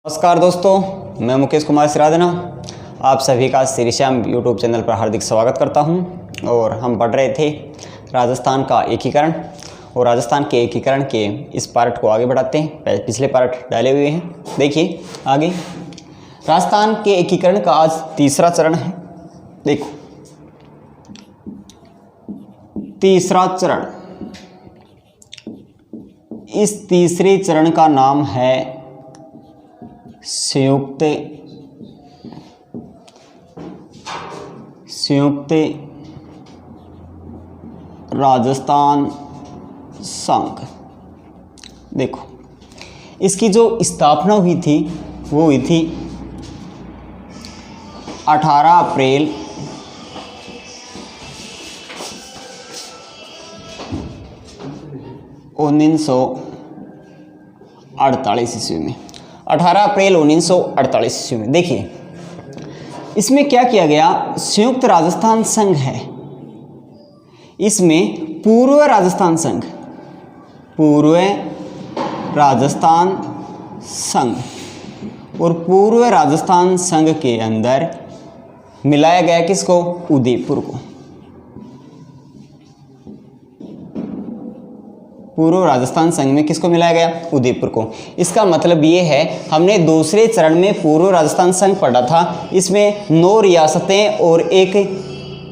नमस्कार दोस्तों, मैं मुकेश कुमार सिराधना आप सभी का श्री श्याम यूट्यूब चैनल पर हार्दिक स्वागत करता हूं। और हम पढ़ रहे थे राजस्थान का एकीकरण और राजस्थान के एकीकरण के इस पार्ट को आगे बढ़ाते हैं। पिछले पार्ट डाले हुए हैं, देखिए आगे। राजस्थान के एकीकरण का आज तीसरा चरण है। देखो तीसरा चरण, इस तीसरे चरण का नाम है संयुक्त राजस्थान संघ। देखो इसकी जो स्थापना हुई थी वो हुई थी 18 अप्रैल 1948 ईस्वी में। 18 अप्रैल 1948 ईस्वी में। देखिए इसमें क्या किया गया, संयुक्त राजस्थान संघ है। इसमें पूर्व राजस्थान संघ और पूर्व राजस्थान संघ के अंदर मिलाया गया किसको, उदयपुर को। पूर्व राजस्थान संघ में किसको मिलाया गया, उदयपुर को। इसका मतलब ये है, हमने दूसरे चरण में पूर्व राजस्थान संघ पढ़ा था। इसमें 9 रियासतें और एक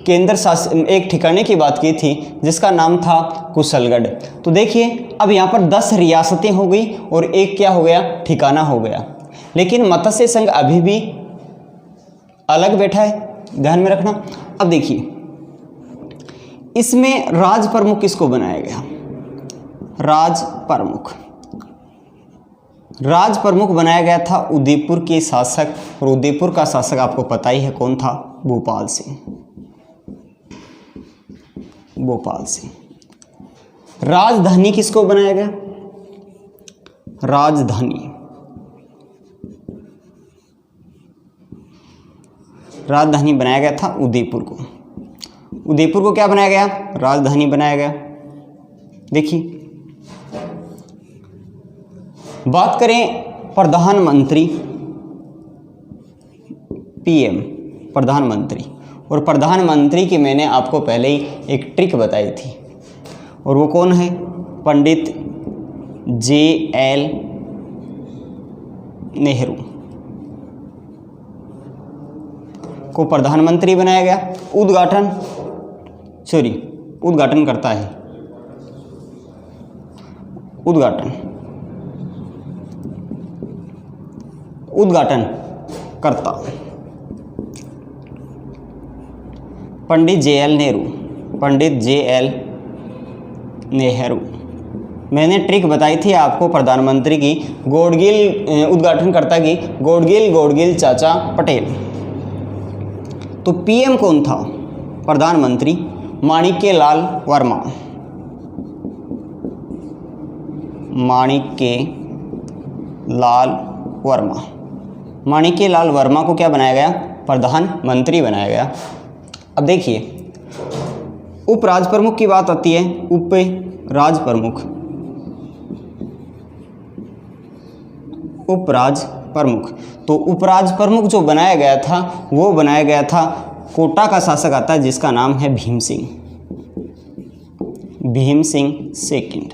केंद्र शासित एक ठिकाने की बात की थी जिसका नाम था कुशलगढ़। तो देखिए अब यहाँ पर 10 रियासतें हो गई और एक क्या हो गया, ठिकाना हो गया। लेकिन मत्स्य संघ अभी भी अलग बैठा है, ध्यान में रखना। अब देखिए इसमें राज प्रमुख किसको बनाया गया, राज प्रमुख बनाया गया था उदयपुर के शासक। और उदयपुर का शासक आपको पता ही है कौन था, भोपाल सिंह। राजधानी किसको बनाया गया, राजधानी बनाया गया था उदयपुर को। उदयपुर को क्या बनाया गया, राजधानी बनाया गया। देखिए बात करें प्रधानमंत्री, पीएम, प्रधानमंत्री। और प्रधानमंत्री की मैंने आपको पहले ही एक ट्रिक बताई थी, और वो कौन है, पंडित JL नेहरू को प्रधानमंत्री बनाया गया। उद्घाटन करता है, उद्घाटन करता पंडित JL नेहरू। मैंने ट्रिक बताई थी आपको प्रधानमंत्री की, उद्घाटन करता की गोडगिल चाचा पटेल। तो पीएम कौन था, प्रधानमंत्री माणिक्यलाल वर्मा को क्या बनाया गया, प्रधानमंत्री बनाया गया। अब देखिए उपराज प्रमुख की बात आती है, उपराज प्रमुख। तो उपराज प्रमुख जो बनाया गया था वो बनाया गया था, कोटा का शासक आता है जिसका नाम है भीम सिंह सेकंड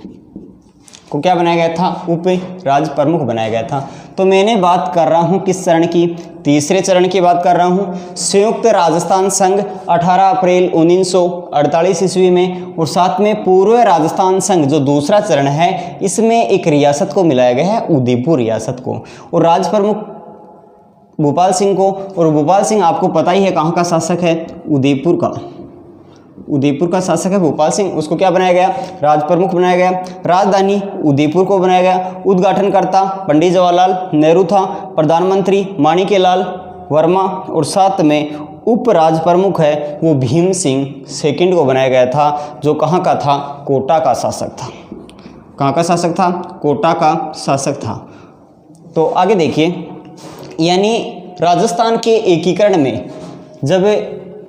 को क्या बनाया गया था, उप राज प्रमुख बनाया गया था। तो मैंने बात कर रहा हूं किस चरण की, तीसरे चरण की बात कर रहा हूं। संयुक्त राजस्थान संघ 18 अप्रैल 1948 ईस्वी में, और साथ में पूर्व राजस्थान संघ जो दूसरा चरण है, इसमें एक रियासत को मिलाया गया है, उदयपुर रियासत को, और राज प्रमुख भोपाल सिंह को। और भोपाल सिंह आपको पता ही है कहाँ का शासक है, उदयपुर का शासक है भोपाल सिंह। उसको क्या बनाया गया, राज प्रमुख बनाया गया। राजधानी उदयपुर को बनाया गया। उद्घाटनकर्ता पंडित जवाहरलाल नेहरू था। प्रधानमंत्री माणिक्यलाल वर्मा, और साथ में उप राज प्रमुख है वो भीम सिंह सेकंड को बनाया गया था, जो कहाँ का था, कोटा का शासक था। कहाँ का शासक था, कोटा का शासक था। तो आगे देखिए, यानी राजस्थान के एकीकरण में जब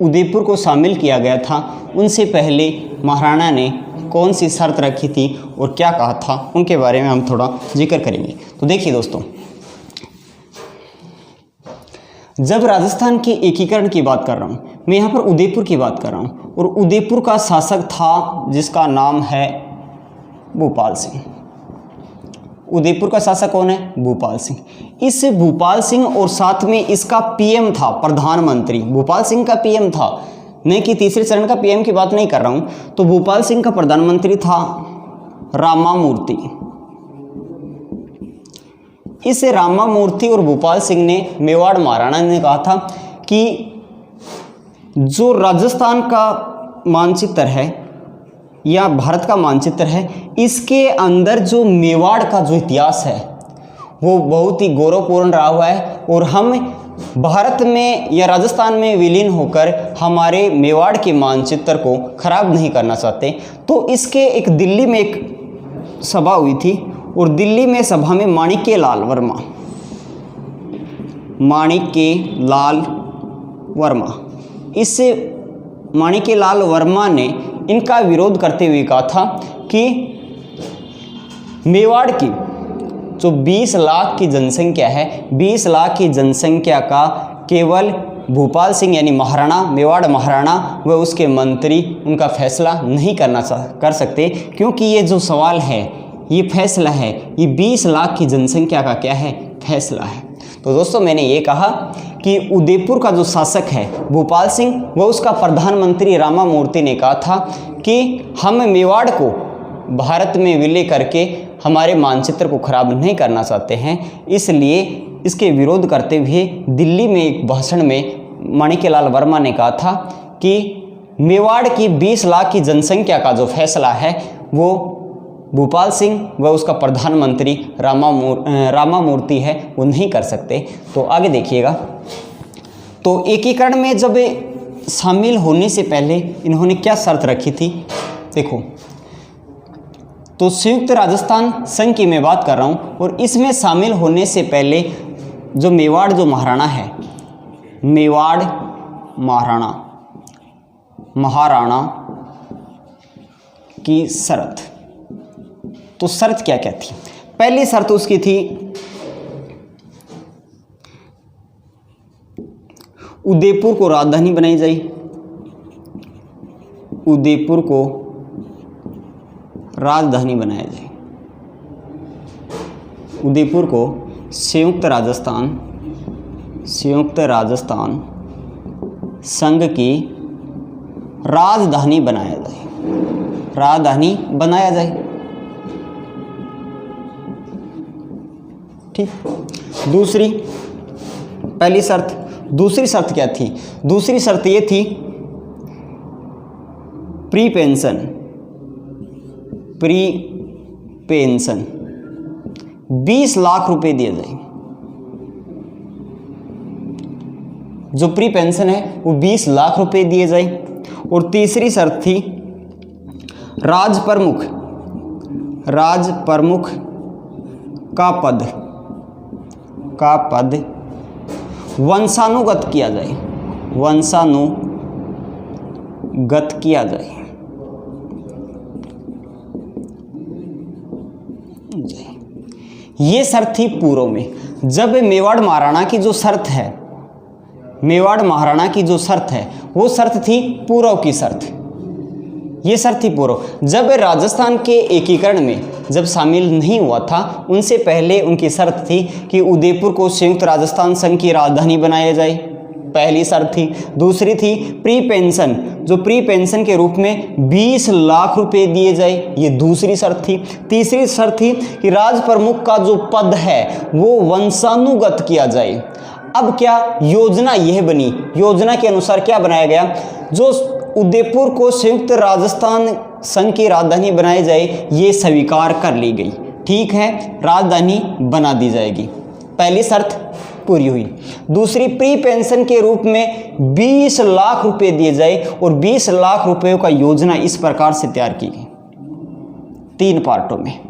उदयपुर को शामिल किया गया था, उनसे पहले महाराणा ने कौन सी शर्त रखी थी और क्या कहा था, उनके बारे में हम थोड़ा जिक्र करेंगे। तो देखिए दोस्तों, जब राजस्थान के एकीकरण की बात कर रहा हूँ, मैं यहाँ पर उदयपुर की बात कर रहा हूँ, और उदयपुर का शासक था जिसका नाम है भूपाल सिंह। उदयपुर का शासक कौन है? भूपाल सिंह। इस भूपाल सिंह और साथ में इसका पीएम था, प्रधानमंत्री भूपाल सिंह का पीएम था, नहीं कि तीसरे चरण का पीएम की बात नहीं कर रहा हूँ। तो भूपाल सिंह का प्रधानमंत्री था रामामूर्ति। इस रामामूर्ति और भूपाल सिंह ने मेवाड़ महाराणा ने कहा था कि जो राजस्थान का मानचित्र है या भारत का मानचित्र है, इसके अंदर जो मेवाड़ का जो इतिहास है वो बहुत ही गौरवपूर्ण रहा हुआ है, और हम भारत में या राजस्थान में विलीन होकर हमारे मेवाड़ के मानचित्र को खराब नहीं करना चाहते। तो इसके एक दिल्ली में एक सभा हुई थी, और दिल्ली में सभा में माणिक्यलाल वर्मा, इस माणिक्यलाल वर्मा ने इनका विरोध करते हुए कहा था कि मेवाड़ की जो 20 लाख की जनसंख्या है, 20 लाख की जनसंख्या का केवल भूपाल सिंह यानी महाराणा, मेवाड़ महाराणा व उसके मंत्री उनका फैसला नहीं कर सकते, क्योंकि ये जो सवाल है, ये फैसला है, ये 20 लाख की जनसंख्या का क्या है? फैसला है। तो दोस्तों, मैंने ये कहा कि उदयपुर का जो शासक है भूपाल सिंह व उसका प्रधानमंत्री रामामूर्ति ने कहा था कि हम मेवाड़ को भारत में विलय करके हमारे मानचित्र को खराब नहीं करना चाहते हैं, इसलिए इसके विरोध करते हुए दिल्ली में एक भाषण में माणिक्यलाल वर्मा ने कहा था कि मेवाड़ की 20 लाख की जनसंख्या का जो फैसला है वो भूपाल सिंह व उसका प्रधानमंत्री रामामूर्ति है वो नहीं कर सकते। तो आगे देखिएगा। तो एकीकरण में जब शामिल होने से पहले इन्होंने क्या शर्त रखी थी? देखो, तो संयुक्त राजस्थान संघ की मैं बात कर रहा हूँ, और इसमें शामिल होने से पहले जो मेवाड़ जो महाराणा है, मेवाड़ महाराणा की शर्त, तो शर्त क्या क्या थी? पहली शर्त उसकी थी उदयपुर को राजधानी बनाई जाए, उदयपुर को राजधानी बनाया जाए, उदयपुर को संयुक्त राजस्थान संघ की राजधानी बनाया जाए, ठीक। दूसरी, पहली शर्त। दूसरी शर्त क्या थी? दूसरी शर्त ये थी प्री पेंशन 20 लाख रुपए दिए जाए। जो प्री पेंशन है वो 20 लाख रुपए दिए जाए। और तीसरी शर्त थी राज प्रमुख का पद वंशानुगत किया जाए, ये शर्त थी पूर्व में। जब मेवाड़ महाराणा की जो शर्त है वो शर्त थी पूर्व की शर्त, ये शर्त थी पूर्व। जब राजस्थान के एकीकरण में जब शामिल नहीं हुआ था, उनसे पहले उनकी शर्त थी कि उदयपुर को संयुक्त राजस्थान संघ की राजधानी बनाया जाए, पहली शर्त थी। दूसरी थी प्री पेंशन, जो प्री पेंशन के रूप में 20 लाख रुपए दिए जाए, ये दूसरी शर्त थी। तीसरी शर्त थी कि राज प्रमुख का जो पद है वो वंशानुगत किया जाए। अब क्या योजना यह बनी, योजना के अनुसार क्या बनाया गया? जो उदयपुर को संयुक्त राजस्थान संघ की राजधानी बनाई जाए, ये स्वीकार कर ली गई। ठीक है, राजधानी बना दी जाएगी, पहली शर्त पूरी हुई। दूसरी, प्री पेंशन के रूप में 20 लाख रुपए दिए जाए, और 20 लाख रुपयों का योजना इस प्रकार से तैयार की गई 3 पार्टों में।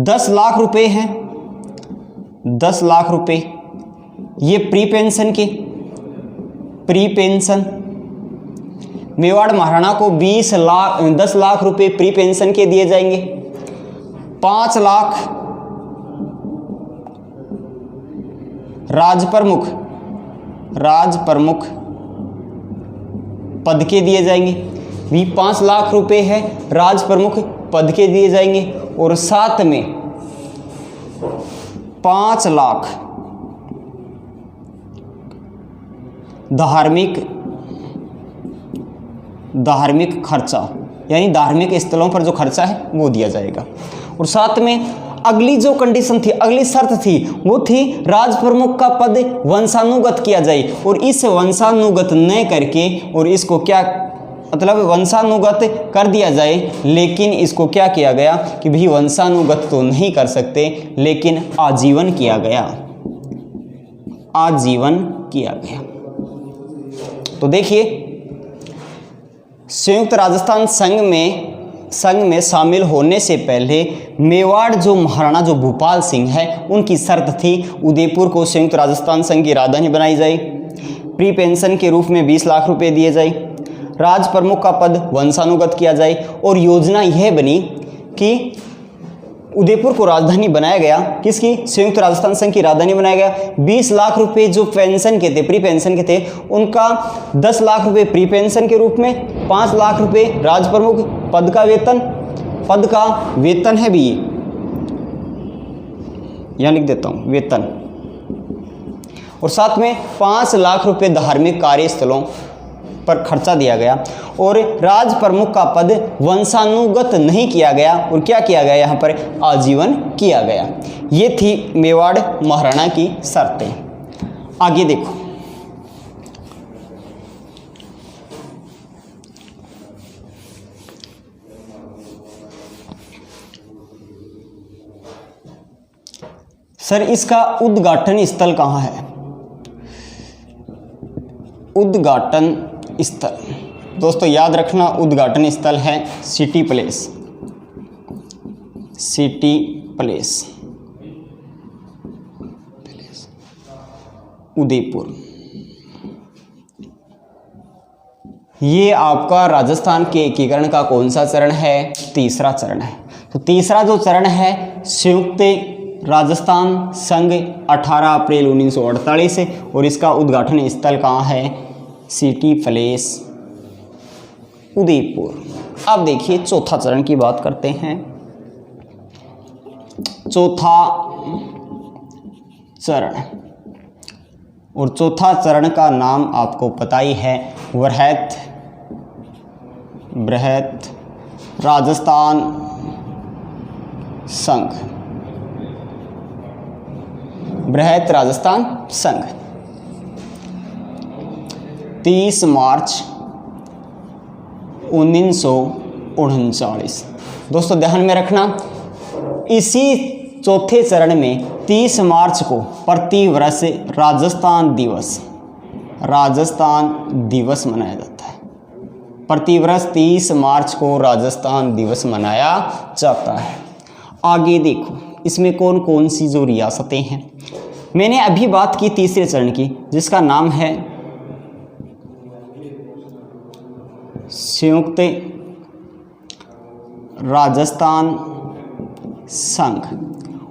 10 लाख रुपए हैं, 10 लाख रुपए ये प्री पेंशन मेवाड़ महाराणा को 10 लाख रुपए प्री पेंशन के दिए जाएंगे। 5 लाख राज प्रमुख पद के दिए जाएंगे। भी 5 लाख रुपए है, राज प्रमुख पद के दिए जाएंगे। और साथ में 5 लाख धार्मिक खर्चा, यानी धार्मिक स्थलों पर जो खर्चा है वो दिया जाएगा। और साथ में अगली जो कंडीशन थी, अगली शर्त थी, वो थी राज प्रमुख का पद वंशानुगत किया जाए। और इस वंशानुगत न करके, और इसको क्या मतलब वंशानुगत कर दिया जाए, लेकिन इसको क्या किया गया कि भाई वंशानुगत तो नहीं कर सकते, लेकिन आजीवन किया गया, आजीवन किया गया। तो देखिए, संयुक्त राजस्थान संघ में शामिल होने से पहले मेवाड़ जो महाराणा जो भूपाल सिंह है, उनकी शर्त थी उदयपुर को संयुक्त राजस्थान संघ की राजधानी बनाई जाए, प्री पेंशन के रूप में 20 लाख रुपए दिए जाए, राज प्रमुख का पद वंशानुगत किया जाए। और योजना यह बनी कि उदयपुर को राजधानी बनाया गया, किसकी? संयुक्त राजस्थान संघ की राजधानी बनाया गया। 20 लाख रुपए जो पेंशन के थे, प्री पेंशन के थे, उनका 10 लाख रुपए प्री पेंशन के रूप में, 5 लाख रुपए राज प्रमुख पद का वेतन है भी, यहां लिख देता हूं वेतन। और साथ में 5 लाख रुपए धार्मिक कार्यस्थलों पर खर्चा दिया गया। और राज प्रमुख का पद वंशानुगत नहीं किया गया, और क्या किया गया यहाँ पर? आजीवन किया गया। ये थी मेवाड़ महाराणा की शर्तें। आगे देखो, सर इसका उद्घाटन स्थल कहाँ है? उद्घाटन स्थल दोस्तों याद रखना, उद्घाटन स्थल है सिटी प्लेस उदयपुर। ये आपका राजस्थान के एकीकरण का कौन सा चरण है? तीसरा चरण है। तो तीसरा जो चरण है, संयुक्त राजस्थान संघ 18 अप्रैल 1948 से, और इसका उद्घाटन स्थल कहाँ है? City place Udaipur. अब देखिए चौथा चरण की बात करते हैं। चौथा चरण, और चौथा चरण का नाम आपको पता ही है, बृहत राजस्थान संघ। बृहत राजस्थान संघ 30 मार्च 1939। दोस्तों ध्यान में रखना, इसी चौथे चरण में 30 मार्च को प्रतिवर्ष राजस्थान दिवस मनाया जाता है। प्रतिवर्ष 30 मार्च को राजस्थान दिवस मनाया जाता है। आगे देखो, इसमें कौन कौन सी जो रियासतें हैं। मैंने अभी बात की तीसरे चरण की, जिसका नाम है संयुक्त राजस्थान संघ।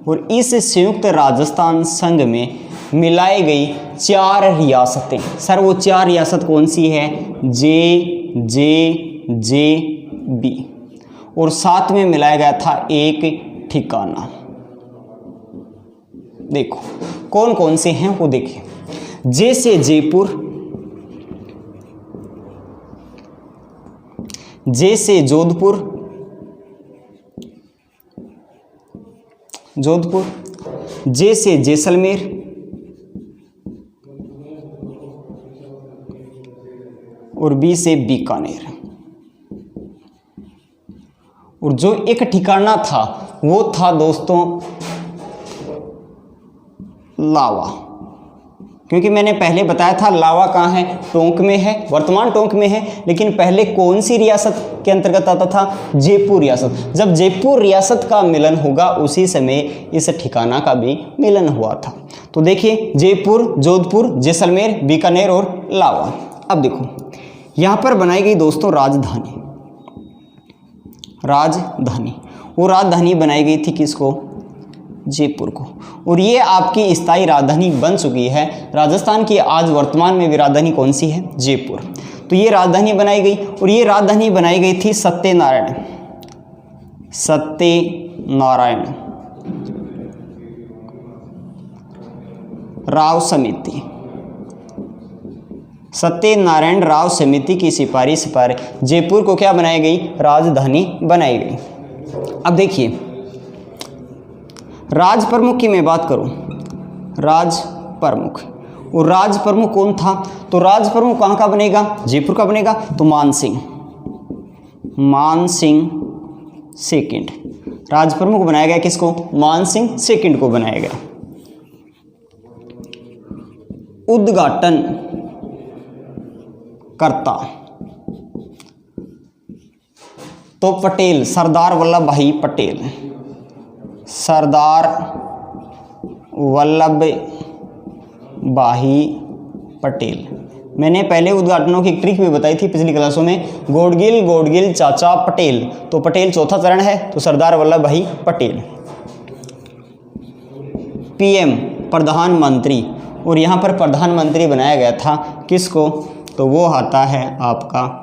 और इस संयुक्त राजस्थान संघ में मिलाई गई 4 रियासतें। सर वो 4 रियासत कौन सी है? J B. और साथ में मिलाया गया था एक ठिकाना। देखो कौन कौन से हैं वो देखिए। जे से जयपुर, जे से जोधपुर, जे से जैसलमेर, और बी से बीकानेर। और जो एक ठिकाना था वो था दोस्तों लावा, क्योंकि मैंने पहले बताया था लावा कहाँ है? टोंक में है, वर्तमान टोंक में है। लेकिन पहले कौन सी रियासत के अंतर्गत आता था? जयपुर रियासत। जब जयपुर रियासत का मिलन होगा उसी समय इस ठिकाना का भी मिलन हुआ था। तो देखिए जयपुर, जोधपुर, जैसलमेर, बीकानेर और लावा। अब देखो यहाँ पर बनाई गई दोस्तों राजधानी। वो राजधानी बनाई गई थी किसको? जयपुर को। और ये आपकी स्थायी राजधानी बन चुकी है। राजस्थान की आज वर्तमान में भी राजधानी कौन सी है? जयपुर। तो ये राजधानी बनाई गई और ये राजधानी बनाई गई थी सत्यनारायण राव समिति, सत्यनारायण राव समिति की सिफारिश पर जयपुर को क्या बनाई गई? राजधानी बनाई गई। अब देखिए राज प्रमुख की मैं बात करूं, राज प्रमुख, और राज प्रमुख कौन था? तो राज प्रमुख कहाँ का बनेगा? जयपुर का बनेगा। तो मान सिंह सेकंड राज प्रमुख बनाया गया। किसको? मान सिंह सेकंड को बनाया गया। उद्घाटन करता तो पटेल, सरदार वल्लभ भाई पटेल, सरदार वल्लभ भाई पटेल। मैंने पहले उद्घाटनों की ट्रिक भी बताई थी पिछली क्लासों में। गोडगिल चाचा पटेल, तो पटेल चौथा चरण है, तो सरदार वल्लभ भाई पटेल। पीएम प्रधानमंत्री, और यहाँ पर प्रधानमंत्री बनाया गया था किसको? तो वो आता है आपका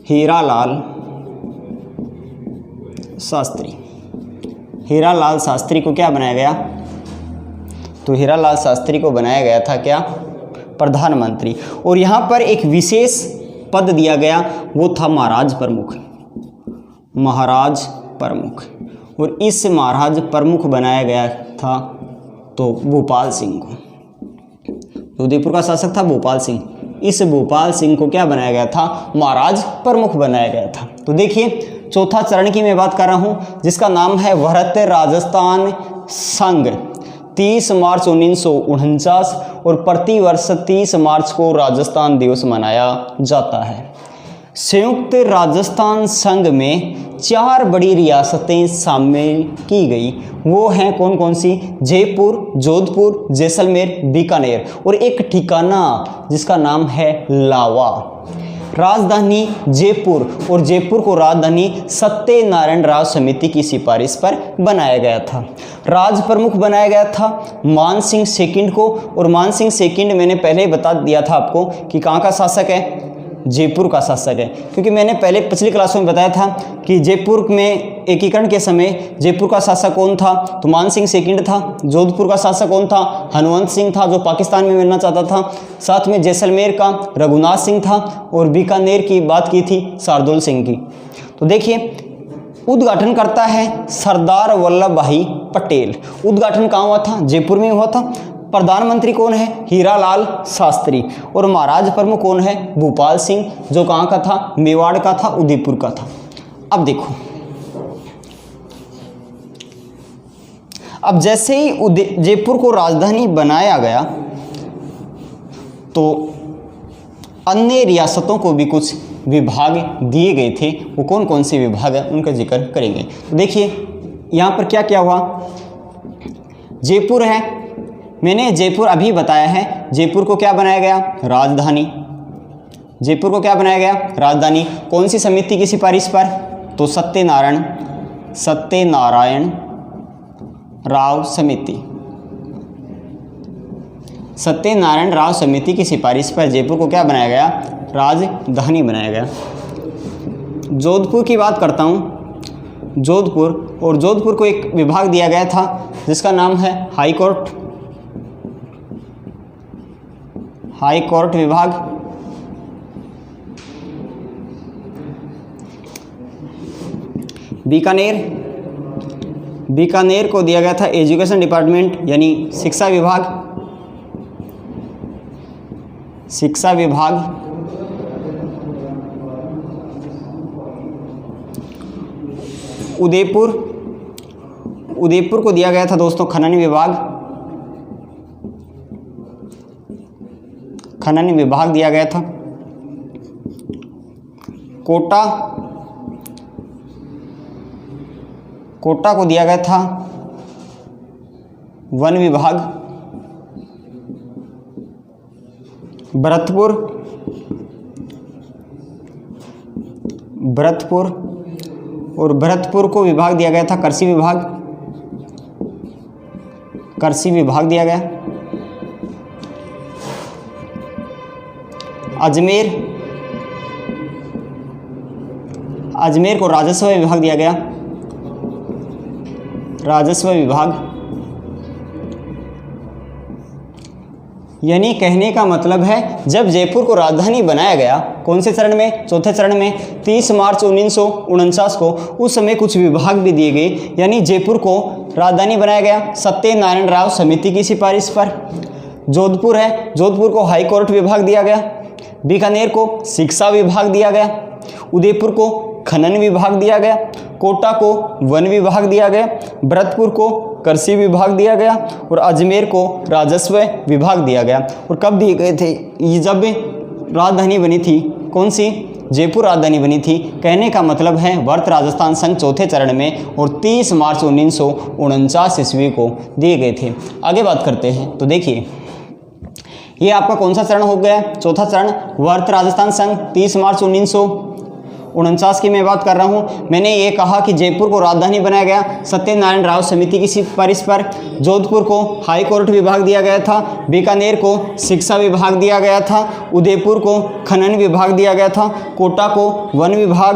हीरालाल शास्त्री। हीरालाल शास्त्री को क्या बनाया गया? तो हीरालाल शास्त्री को बनाया गया था क्या? प्रधानमंत्री। और यहाँ पर एक विशेष पद दिया गया, वो था महाराज प्रमुख, महाराज प्रमुख। और इस महाराज प्रमुख बनाया गया था तो भोपाल सिंह को। उदयपुर का शासक था भोपाल सिंह, इस भोपाल सिंह को क्या बनाया गया था? महाराज प्रमुख बनाया गया था। तो देखिए चौथा चरण की मैं बात कर रहा हूँ, जिसका नाम है भारत राजस्थान संघ। 30 मार्च 1949 और प्रतिवर्ष 30 मार्च को राजस्थान दिवस मनाया जाता है। संयुक्त राजस्थान संघ में 4 बड़ी रियासतें शामिल की गई। वो हैं कौन कौन सी? जयपुर, जोधपुर, जैसलमेर, बीकानेर, और एक ठिकाना जिसका नाम है लावा। राजधानी जयपुर, और जयपुर को राजधानी सत्यनारायण राव समिति की सिफारिश पर बनाया गया था। राज प्रमुख बनाया गया था मान सिंह सेकंड को, और मान सिंह सेकंड मैंने पहले ही बता दिया था आपको कि कहाँ का शासक है? जयपुर का शासक है। क्योंकि मैंने पहले पिछली क्लासों में बताया था कि जयपुर में एकीकरण के समय जयपुर का शासक कौन था? तो मान सिंह सेकंड था। जोधपुर का शासक कौन था? हनुमंत सिंह था, जो पाकिस्तान में मिलना चाहता था। साथ में जैसलमेर का रघुनाथ सिंह था, और बीकानेर की बात की थी शार्दुल सिंह की। तो देखिए उद्घाटन करता है सरदार वल्लभ भाई पटेल। उद्घाटन कहाँ हुआ था? जयपुर में हुआ था। प्रधानमंत्री कौन है? हीरालाल शास्त्री। और महाराज प्रमुख कौन है? भोपाल सिंह, जो कहाँ का था? मेवाड़ का था, उदयपुर का था। अब देखो, अब जैसे ही जयपुर को राजधानी बनाया गया तो अन्य रियासतों को भी कुछ विभाग दिए गए थे। वो कौन कौन से विभाग है उनका जिक्र करेंगे। तो देखिए यहाँ पर क्या क्या हुआ। जयपुर है, मैंने जयपुर अभी बताया है। जयपुर को क्या बनाया गया? राजधानी। जयपुर को क्या बनाया गया? राजधानी। कौन सी समिति की सिफारिश पर? तो सत्यनारायण राव समिति। सत्यनारायण राव समिति की सिफारिश पर जयपुर को क्या बनाया गया? राजधानी बनाया गया। जोधपुर की बात करता हूँ। जोधपुर, और जोधपुर को एक विभाग दिया गया था जिसका नाम है हाई कोर्ट। हाई कोर्ट विभाग। बीकानेर को दिया गया था एजुकेशन डिपार्टमेंट, यानी शिक्षा विभाग। शिक्षा विभाग। उदयपुर को दिया गया था दोस्तों खनन विभाग। खनन विभाग दिया गया था। कोटा को दिया गया था वन विभाग। भरतपुर, और भरतपुर को विभाग दिया गया था कृषि विभाग। कृषि विभाग दिया गया। अजमेर को राजस्व विभाग दिया गया, राजस्व विभाग। यानी कहने का मतलब है जब जयपुर को राजधानी बनाया गया, कौन से चरण में, चौथे चरण में, 30 मार्च 1949 को, उस समय कुछ विभाग भी दिए गए। यानी जयपुर को राजधानी बनाया गया सत्यनारायण राव समिति की सिफारिश पर। जोधपुर है, जोधपुर को हाई कोर्ट विभाग दिया गया। बीकानेर को शिक्षा विभाग दिया गया। उदयपुर को खनन विभाग दिया गया। कोटा को वन विभाग दिया गया। भरतपुर को कृषि विभाग दिया गया और अजमेर को राजस्व विभाग दिया गया। और कब दिए गए थे, ये जब राजधानी बनी थी, कौन सी, जयपुर राजधानी बनी थी। कहने का मतलब है वर्त राजस्थान संघ चौथे चरण में और 30 मार्च 1949 ईस्वी को दिए गए थे। आगे बात करते हैं तो देखिए ये आपका कौन सा चरण हो गया, चौथा चरण, वर्त राजस्थान संघ 30 मार्च 1949 की मैं बात कर रहा हूँ। मैंने ये कहा कि जयपुर को राजधानी बनाया गया सत्यनारायण राव समिति की सिफारिश पर। जोधपुर को हाई कोर्ट विभाग दिया गया था। बीकानेर को शिक्षा विभाग दिया गया था। उदयपुर को खनन विभाग दिया गया था। कोटा को वन विभाग,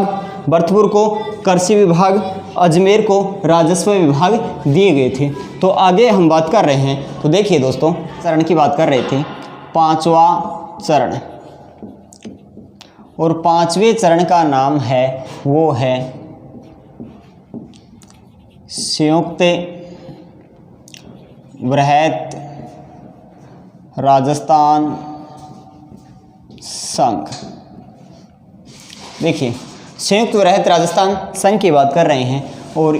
भरतपुर को कृषि विभाग, अजमेर को राजस्व विभाग दिए गए थे। तो आगे हम बात कर रहे हैं तो देखिए दोस्तों, चरण की बात कर रहे थे, पांचवा चरण, और पांचवें चरण का नाम है, वो है संयुक्त वृहत राजस्थान संघ। देखिए संयुक्त वृहत राजस्थान संघ की बात कर रहे हैं और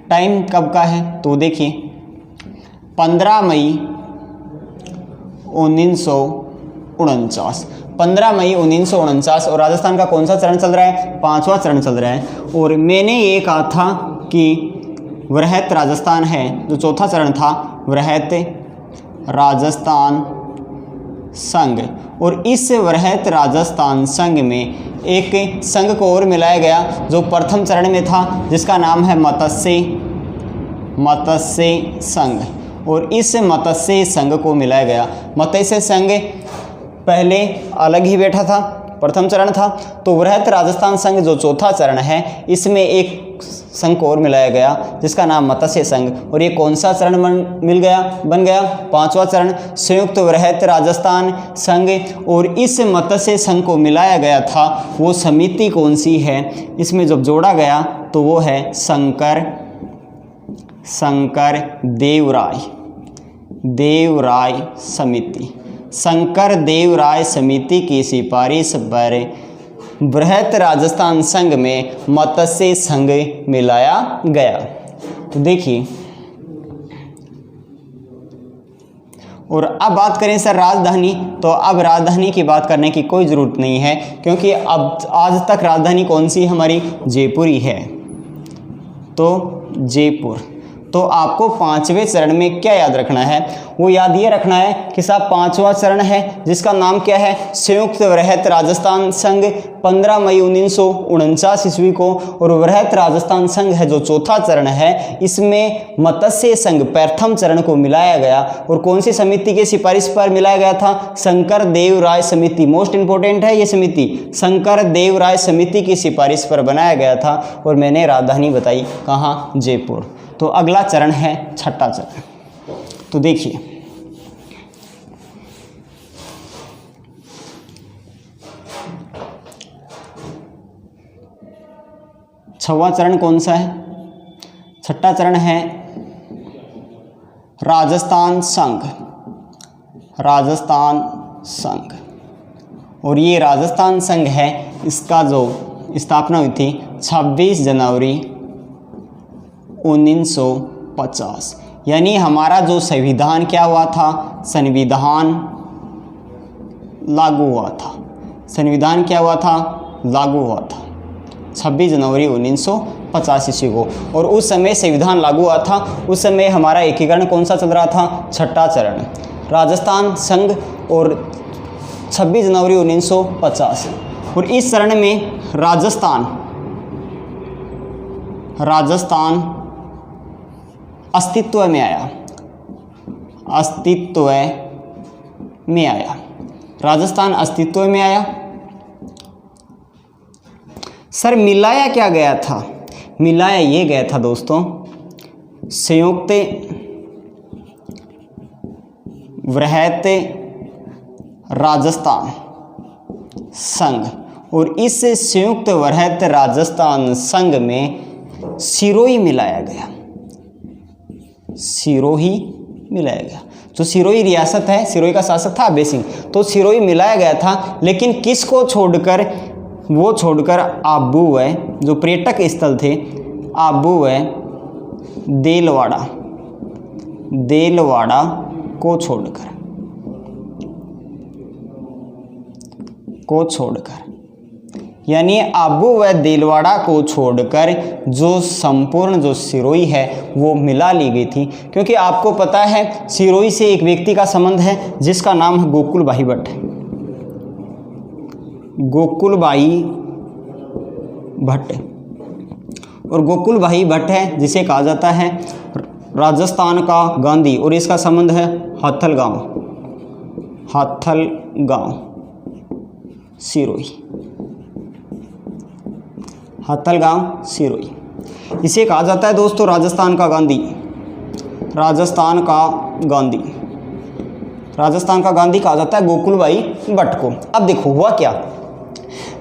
टाइम कब का है तो देखिए 15 मई 1949, 15 मई 1949। और राजस्थान का कौन सा चरण चल रहा है, पांचवा चरण चल रहा है। और मैंने ये कहा था कि वृहत राजस्थान है, जो चौथा चरण था, वृहत राजस्थान संघ। और इस वृहत राजस्थान संघ में एक संघ को और मिलाया गया जो प्रथम चरण में था, जिसका नाम है मत्स्य संघ। और इस मत्स्य संघ को मिलाया गया। मत्स्य संघ पहले अलग ही बैठा था, प्रथम चरण था। तो वृहत राजस्थान संघ जो चौथा चरण है, इसमें एक संघ को और मिलाया गया जिसका नाम मत्स्य संघ। और ये कौन सा चरण बन गया, पांचवा चरण, संयुक्त वृहत राजस्थान संघ। और इस मत्स्य संघ को मिलाया गया था, वो समिति कौन सी है, इसमें जब जोड़ा गया तो वो है शंकर देवराय समिति। शंकर देवराय समिति की सिफारिश पर बृहत राजस्थान संघ में मत्स्य संघ मिलाया गया। तो देखिए, और अब बात करें सर राजधानी, तो अब राजधानी की बात करने की कोई ज़रूरत नहीं है, क्योंकि अब आज तक राजधानी कौन सी हमारी, जयपुर ही है। तो जयपुर। तो आपको पांचवें चरण में क्या याद रखना है, वो याद ये रखना है कि साहब पांचवा चरण है जिसका नाम क्या है, संयुक्त वृहत राजस्थान संघ, 15 मई 1949 ईस्वी को। और वृहत राजस्थान संघ है जो चौथा चरण है, इसमें मत्स्य संघ प्रथम चरण को मिलाया गया। और कौन सी समिति की सिफारिश पर मिलाया गया था, शंकर देवराय समिति। मोस्ट इंपॉर्टेंट है ये समिति, शंकर देवराय समिति की सिफारिश पर बनाया गया था। और मैंने राजधानी बताई कहाँ, जयपुर। तो अगला चरण है छठा चरण। तो देखिए, छठवां चरण कौन सा है, छठा चरण है राजस्थान संघ। और ये राजस्थान संघ है, इसका जो स्थापना हुई थी 26 जनवरी 1950। यानी हमारा जो संविधान क्या हुआ था, संविधान लागू हुआ था। संविधान क्या हुआ था, लागू हुआ था 26 जनवरी 1950 ईस्वी को। और उस समय संविधान लागू हुआ था, उस समय हमारा एकीकरण कौन सा चल रहा था, छठा चरण, राजस्थान संघ। और 26 जनवरी 1950। और इस चरण में राजस्थान अस्तित्व में आया। अस्तित्व में आया। राजस्थान अस्तित्व में आया। सर मिलाया क्या गया था? मिलाया ये गया था दोस्तों संयुक्त वृहत राजस्थान संघ, और इस संयुक्त वृहत राजस्थान संघ में सिरोही मिलाया गया। सिरोही मिलाया गया। जो सिरोही रियासत है, सिरोही का शासक था अभय सिंह, तो सिरोही मिलाया गया था, लेकिन किसको छोड़कर? वो छोड़कर आबू व जो पर्यटक स्थल थे, आबू व देलवाड़ा को छोड़कर यानी आबू व देलवाड़ा को छोड़कर जो संपूर्ण जो सिरोही है वो मिला ली गई थी। क्योंकि आपको पता है सिरोही से एक व्यक्ति का संबंध है जिसका नाम है गोकुल भाई भट्ट। गोकुल भाई भट्ट, और गोकुल भाई भट्ट है जिसे कहा जाता है राजस्थान का गांधी, और इसका संबंध है हथलगांव सिरोही। हथलगांव सिरोही इसे कहा जाता है दोस्तों राजस्थान का गांधी। राजस्थान का गांधी कहा जाता है गोकुल भाई भट्ट को। अब देखो हुआ क्या,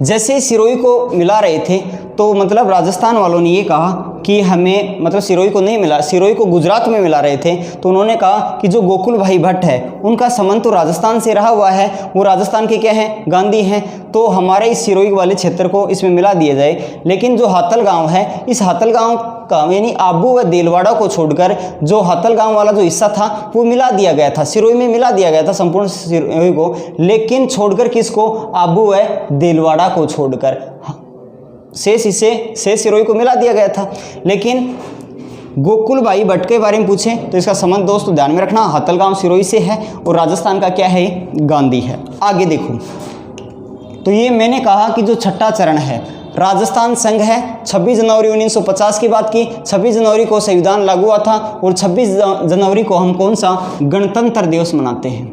जैसे सिरोही को मिला रहे थे तो मतलब राजस्थान वालों ने ये कहा कि हमें, मतलब सिरोही को नहीं मिला, सिरोही को गुजरात में मिला रहे थे, तो उन्होंने कहा कि जो गोकुल भाई भट्ट है उनका संबंध तो राजस्थान से रहा हुआ है, वो राजस्थान के क्या हैं? गांधी हैं, तो हमारे इस सिरोही वाले क्षेत्र को इसमें मिला दिया जाए। लेकिन जो हथलगांव है, इस हथलगांव का यानी आबू व देलवाड़ा को छोड़कर जो हथलगांव वाला जो हिस्सा था वो मिला दिया गया था, सिरोही में मिला दिया गया था संपूर्ण सिरोही को, लेकिन छोड़कर किसको? आबू व देलवाड़ा को छोड़कर शेष सिरोही को मिला दिया गया था। लेकिन गोकुल भाई भट्ट के बारे में पूछें तो इसका संबंध दोस्तों ध्यान में रखना हथलगांव सिरोही से है और राजस्थान का क्या है? गांधी है। आगे देखो, तो ये मैंने कहा कि जो छठा चरण है राजस्थान संघ है। 26 जनवरी 1950 की बात की, 26 जनवरी को संविधान लागू हुआ था, और 26 जनवरी को हम कौन सा गणतंत्र दिवस मनाते हैं?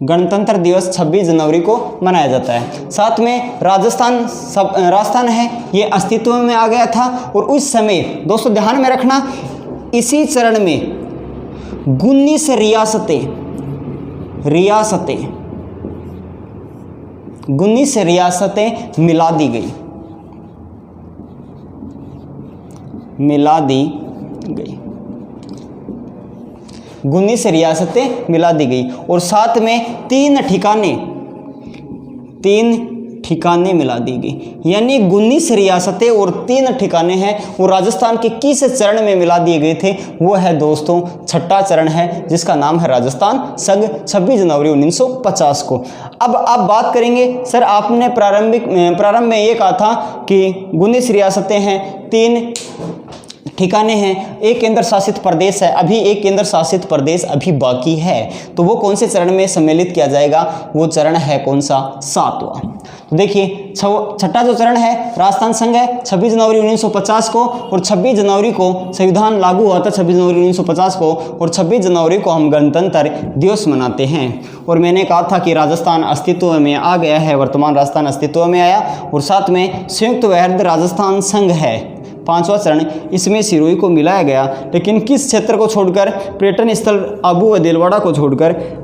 गणतंत्र दिवस 26 जनवरी को मनाया जाता है। साथ में राजस्थान है ये अस्तित्व में आ गया था, और उस समय दोस्तों ध्यान में रखना इसी चरण में 19 रियासतें मिला दी गई। 19 रियासतें मिला दी गई, और साथ में 3 ठिकाने मिला दी गई। यानी 19 रियासतें और 3 ठिकाने हैं, वो राजस्थान के किस चरण में मिला दिए गए थे? वो है दोस्तों छठा चरण है, जिसका नाम है राजस्थान संघ, 26 जनवरी 1950 को। अब आप बात करेंगे सर आपने प्रारंभ में ये कहा था कि 19 रियासतें हैं, 3 ठिकाने हैं, एक केंद्र शासित प्रदेश है, अभी एक केंद्र शासित प्रदेश अभी बाकी है, तो वो कौन से चरण में सम्मिलित किया जाएगा? वो चरण है कौन सा? 7वां। तो देखिए छठा जो चरण है राजस्थान संघ है 26 जनवरी 1950 को, और 26 जनवरी को संविधान लागू हुआ था 26 जनवरी 1950 को, और 26 जनवरी को हम गणतंत्र दिवस मनाते हैं। और मैंने कहा था कि राजस्थान अस्तित्व में आ गया है, वर्तमान राजस्थान अस्तित्व में आया, और साथ में संयुक्त वृहत राजस्थान संघ है 5वां चरण, इसमें सिरोही को मिलाया गया, लेकिन किस क्षेत्र को छोड़कर? पर्यटन स्थल आबू व देलवाड़ा को छोड़कर।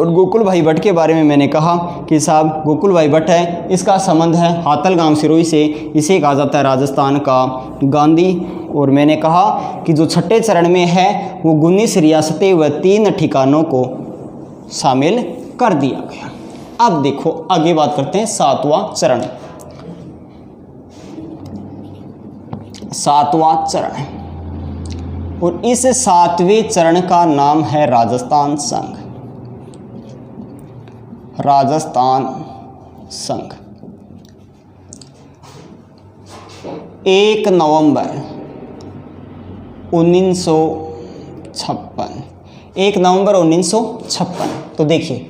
और गोकुल भाई भट्ट के बारे में मैंने कहा कि साहब गोकुल भाई भट्ट है, इसका संबंध है हथलगांव सिरोही से, इसे कहा जाता है राजस्थान का गांधी। और मैंने कहा कि जो छठे चरण में है वो 19 रियासतें व 3 ठिकानों को शामिल कर दिया गया। अब देखो आगे बात करते हैं 7वां चरण। 7वां चरण, और इस 7वें चरण का नाम है राजस्थान संघ। राजस्थान संघ 1 नवंबर 1956। 1 नवंबर 1956। तो देखिए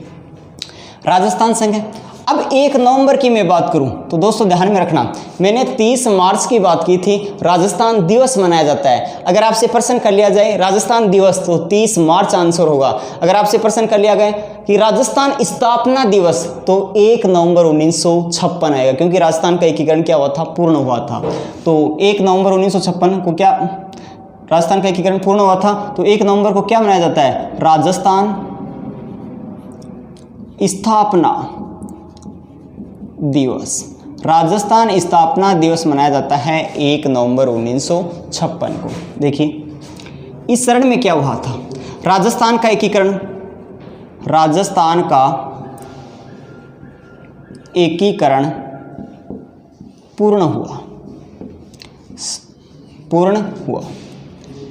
राजस्थान संघ है। अब 1 नवंबर की मैं बात करूं तो दोस्तों ध्यान में रखना, मैंने 30 मार्च की बात की थी, राजस्थान दिवस मनाया जाता है। अगर आपसे प्रश्न कर लिया जाए राजस्थान दिवस तो 30 मार्च आंसर होगा। अगर आपसे प्रश्न कर लिया गया कि राजस्थान स्थापना दिवस तो 1 नवंबर 1956 आएगा, क्योंकि राजस्थान का एकीकरण क्या हुआ था, पूर्ण हुआ था। तो 1 नवंबर 1956 को क्या राजस्थान का एकीकरण पूर्ण हुआ था, तो 1 नवंबर को क्या मनाया जाता है, राजस्थान स्थापना दिवस। राजस्थान स्थापना दिवस मनाया जाता है 1 नवंबर 1956 को। देखिए इस चरण में क्या हुआ था, राजस्थान का एकीकरण, राजस्थान का एकीकरण पूर्ण हुआ, पूर्ण हुआ।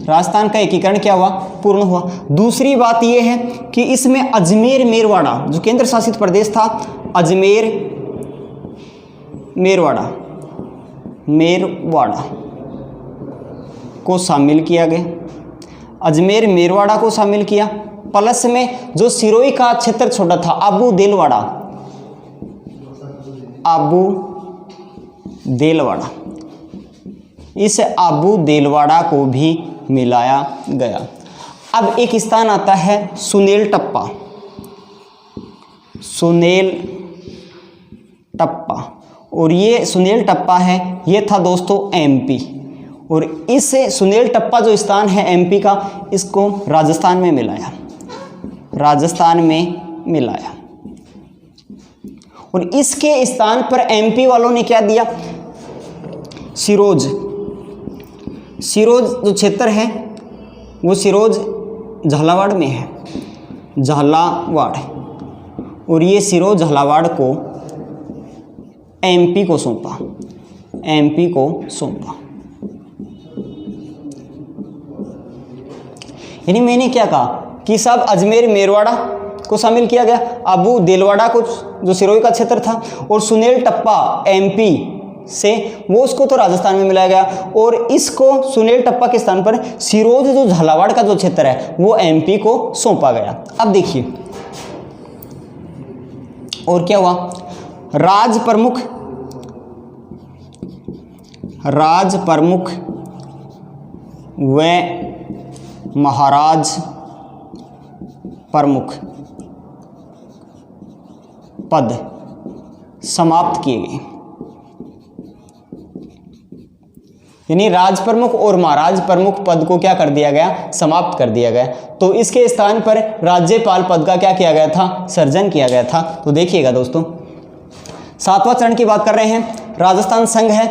राजस्थान का एकीकरण क्या हुआ, पूर्ण हुआ। दूसरी बात यह है कि इसमें अजमेर मेरवाड़ा जो केंद्र शासित प्रदेश था, अजमेर मेरवाड़ा को शामिल किया गया, अजमेर मेरवाड़ा को शामिल किया। प्लस में जो सिरोही का क्षेत्र छोटा था, आबू देलवाड़ा, इस आबू देलवाड़ा को भी मिलाया गया। अब एक स्थान आता है सुनेल टप्पा, और ये सुनेल टप्पा है, ये था दोस्तों एमपी, और इस सुनेल टप्पा जो स्थान है एमपी का, इसको राजस्थान में मिलाया, और इसके स्थान पर एमपी वालों ने क्या दिया, सिरोज जो क्षेत्र है वो सिरोज झालावाड़ में है, झालावाड़, और ये सिरोज झालावाड़ को एमपी को सौंपा। यानी मैंने क्या कहा कि साहब अजमेर मेरवाड़ा को शामिल किया गया, आबू देलवाड़ा को जो सिरोही का क्षेत्र था, और सुनेल टप्पा एमपी से वो उसको तो राजस्थान में मिलाया गया, और इसको सुनेल टप्पा के स्थान पर सिरोज जो झालावाड़ का जो क्षेत्र है वो एमपी को सौंपा गया। अब देखिए और क्या हुआ, राज प्रमुख व महाराज प्रमुख पद समाप्त किए गए। यानी राज प्रमुख और महाराज प्रमुख पद को क्या कर दिया गया, समाप्त कर दिया गया। तो इसके स्थान पर राज्यपाल पद का क्या किया गया था, सर्जन किया गया था। तो देखिएगा दोस्तों 7वां चरण की बात कर रहे हैं, राजस्थान संघ है,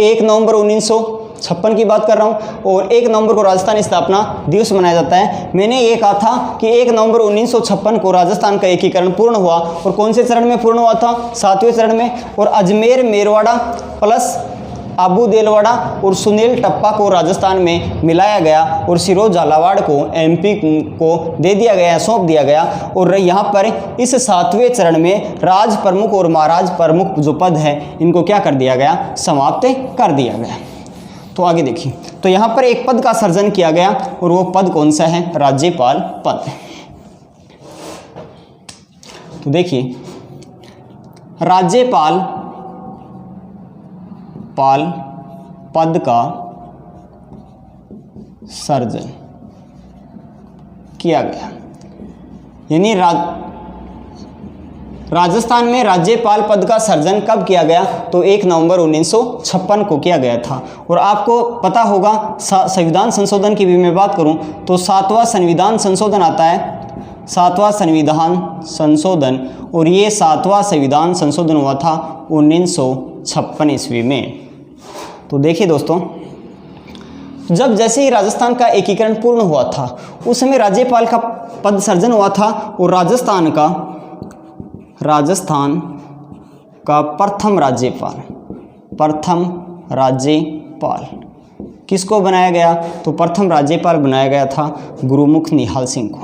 1 नवंबर 1956 की बात कर रहा हूं, और 1 नवंबर को राजस्थान स्थापना दिवस मनाया जाता है। मैंने ये कहा था कि 1 नवंबर 1956 को राजस्थान का एकीकरण पूर्ण हुआ, और कौन से चरण में पूर्ण हुआ था, 7वें चरण में, और अजमेर मेरवाड़ा प्लस आबू देलवाड़ा और सुनेल टप्पा को राजस्थान में मिलाया गया, और सिरोज झालावाड़ को एमपी को दे दिया गया, सौंप दिया गया। और यहाँ पर इस 7वें चरण में राज प्रमुख और महाराज प्रमुख जो पद है इनको क्या कर दिया गया, समाप्त कर दिया गया। तो आगे देखिए, तो यहाँ पर एक पद का सर्जन किया गया, और वो पद कौन सा है, राज्यपाल पद। तो देखिए राज्यपाल पद का सर्जन किया गया। यानी राजस्थान में राज्यपाल पद का सर्जन कब किया गया, तो 1 नवंबर 1956 को किया गया था। और आपको पता होगा संविधान संशोधन की भी मैं बात करूं तो 7वां संविधान संशोधन आता है, 7वां संविधान संशोधन, और ये 7वां संविधान संशोधन हुआ था 1956 ईस्वी में। तो देखिए दोस्तों, जब जैसे ही राजस्थान का एकीकरण पूर्ण हुआ था उस समय राज्यपाल का पद सर्जन हुआ था, और राजस्थान का प्रथम राज्यपाल किसको बनाया गया, तो प्रथम राज्यपाल बनाया गया था गुरुमुख निहाल सिंह को।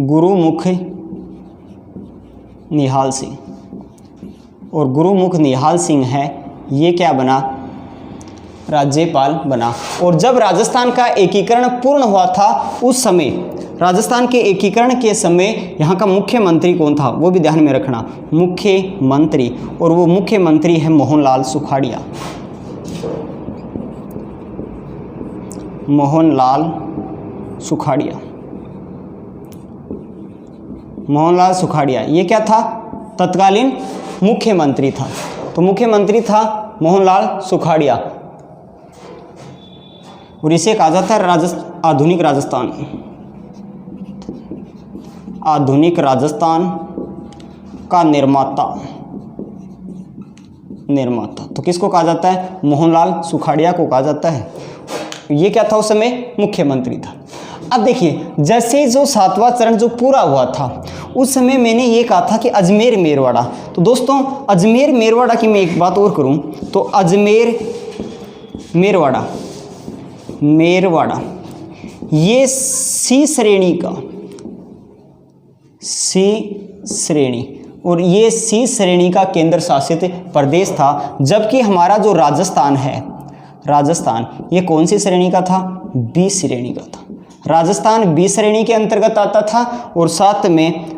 गुरुमुख निहाल सिंह, और गुरुमुख निहाल सिंह है ये क्या बना, राज्यपाल बना। और जब राजस्थान का एकीकरण पूर्ण हुआ था उस समय राजस्थान के एकीकरण के समय यहाँ का मुख्यमंत्री कौन था वो भी ध्यान में रखना, मुख्यमंत्री, और वो मुख्यमंत्री है मोहनलाल सुखाड़िया। मोहनलाल सुखाड़िया, मोहनलाल सुखाड़िया ये क्या था, तत्कालीन मुख्यमंत्री था। तो मुख्यमंत्री था मोहनलाल सुखाड़िया, और इसे कहा जाता है आधुनिक राजस्थान, आधुनिक राजस्थान का निर्माता। तो किसको कहा जाता है, मोहनलाल सुखाड़िया को कहा जाता है। ये क्या था, उस समय मुख्यमंत्री था। अब देखिए, जैसे जो 7वां चरण जो पूरा हुआ था उस समय मैंने ये कहा था कि अजमेर मेरवाड़ा। तो दोस्तों अजमेर मेरवाड़ा की मैं एक बात और करूं तो अजमेर मेरवाड़ा ये सी श्रेणी और ये सी श्रेणी का केंद्र शासित प्रदेश था, जबकि हमारा जो राजस्थान है, राजस्थान ये कौन सी श्रेणी का था, बी श्रेणी का था। राजस्थान बी श्रेणी के अंतर्गत आता था, और साथ में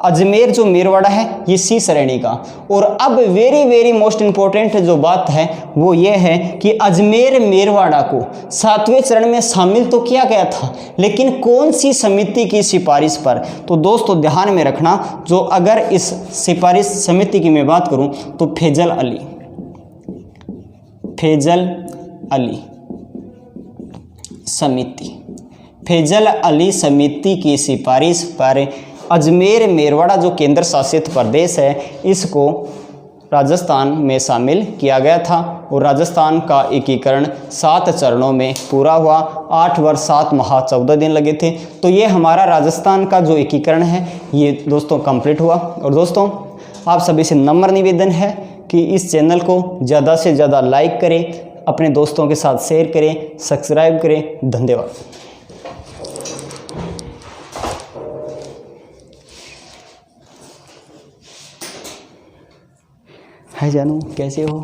अजमेर जो मेरवाड़ा है ये सी श्रेणी का। और अब वेरी वेरी मोस्ट इंपॉर्टेंट जो बात है वो ये है कि अजमेर मेरवाड़ा को 7वें चरण में शामिल तो किया गया था, लेकिन कौन सी समिति की सिफारिश पर। तो दोस्तों ध्यान में रखना, जो अगर इस सिफारिश समिति की मैं बात करूं तो फैजल अली समिति की सिफारिश पर अजमेर मेरवाड़ा जो केंद्र शासित प्रदेश है इसको राजस्थान में शामिल किया गया था, और राजस्थान का एकीकरण 7 चरणों में पूरा हुआ। 8 वर्ष 7 माह 14 दिन लगे थे। तो ये हमारा राजस्थान का जो एकीकरण है ये दोस्तों कंप्लीट हुआ। और दोस्तों आप सभी से नम्र निवेदन है कि इस चैनल को ज़्यादा से ज़्यादा लाइक करें, अपने दोस्तों के साथ शेयर करें, सब्सक्राइब करें। धन्यवाद। हाय जानू, कैसे हो?